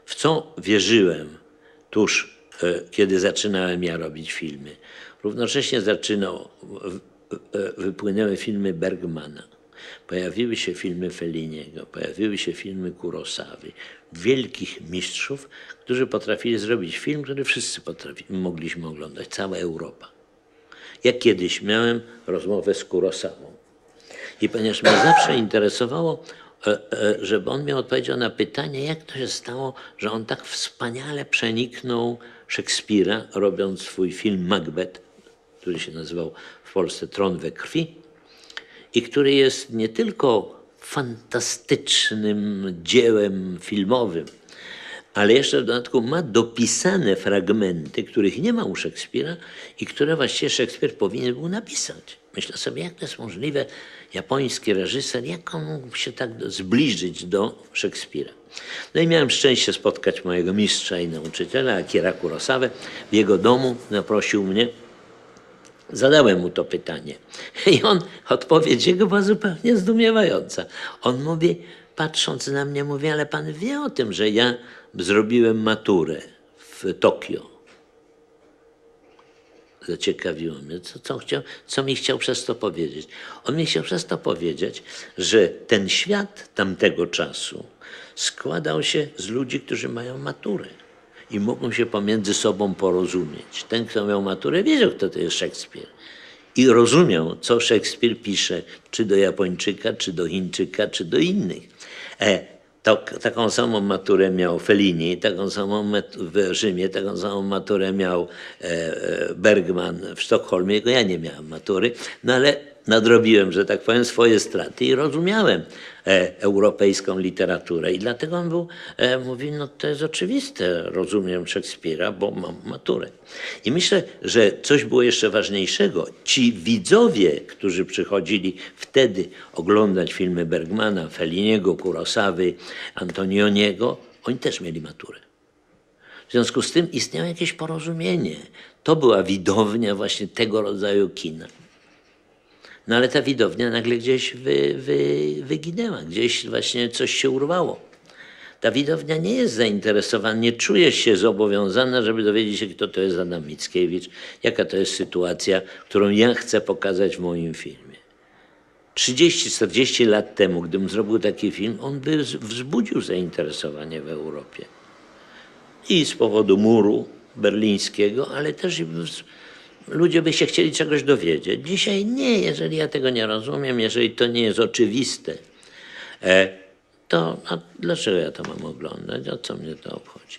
w co wierzyłem tuż, kiedy zaczynałem ja robić filmy. Równocześnie wypłynęły filmy Bergmana. Pojawiły się filmy Felliniego, pojawiły się filmy Kurosawy. Wielkich mistrzów, którzy potrafili zrobić film, który wszyscy mogliśmy oglądać, cała Europa. Ja kiedyś miałem rozmowę z Kurosawą. I ponieważ mnie zawsze interesowało, żeby on mi odpowiedział na pytanie, jak to się stało, że on tak wspaniale przeniknął Szekspira, robiąc swój film Macbeth, który się nazywał w Polsce Tron we krwi i który jest nie tylko fantastycznym dziełem filmowym, ale jeszcze w dodatku ma dopisane fragmenty, których nie ma u Szekspira i które właściwie Szekspir powinien był napisać. Myślę sobie, jak to jest możliwe, japoński reżyser, jak on mógł się tak zbliżyć do Szekspira. No i miałem szczęście spotkać mojego mistrza i nauczyciela, Akira Kurosawę. W jego domu zaprosił mnie. Zadałem mu to pytanie i odpowiedź jego była zupełnie zdumiewająca. On mówi, patrząc na mnie, mówi, ale pan wie o tym, że ja zrobiłem maturę w Tokio. Zaciekawiło mnie, co mi chciał przez to powiedzieć. On mi chciał przez to powiedzieć, że ten świat tamtego czasu składał się z ludzi, którzy mają maturę i mogą się pomiędzy sobą porozumieć. Ten, kto miał maturę, wiedział, kto to jest Szekspir. I rozumiał, co Szekspir pisze, czy do Japończyka, czy do Chińczyka, czy do innych. Taką samą maturę miał Fellini, taką samą w Rzymie, taką samą maturę miał Bergman w Sztokholmie. Ja nie miałem matury, no ale nadrobiłem, że tak powiem, swoje straty i rozumiałem europejską literaturę. I dlatego on mówi, no to jest oczywiste, rozumiem Szekspira, bo mam maturę. I myślę, że coś było jeszcze ważniejszego. Ci widzowie, którzy przychodzili wtedy oglądać filmy Bergmana, Felliniego, Kurosawy, Antonioniego, oni też mieli maturę. W związku z tym istniało jakieś porozumienie. To była widownia właśnie tego rodzaju kina. No ale ta widownia nagle gdzieś wyginęła, gdzieś właśnie coś się urwało. Ta widownia nie jest zainteresowana, nie czuje się zobowiązana, żeby dowiedzieć się, kto to jest Adam Mickiewicz, jaka to jest sytuacja, którą ja chcę pokazać w moim filmie. 30-40 lat temu, gdybym zrobił taki film, on by wzbudził zainteresowanie w Europie. I z powodu muru berlińskiego, ale też ludzie by się chcieli czegoś dowiedzieć. Dzisiaj nie, jeżeli ja tego nie rozumiem, jeżeli to nie jest oczywiste, to dlaczego ja to mam oglądać? O co mnie to obchodzi?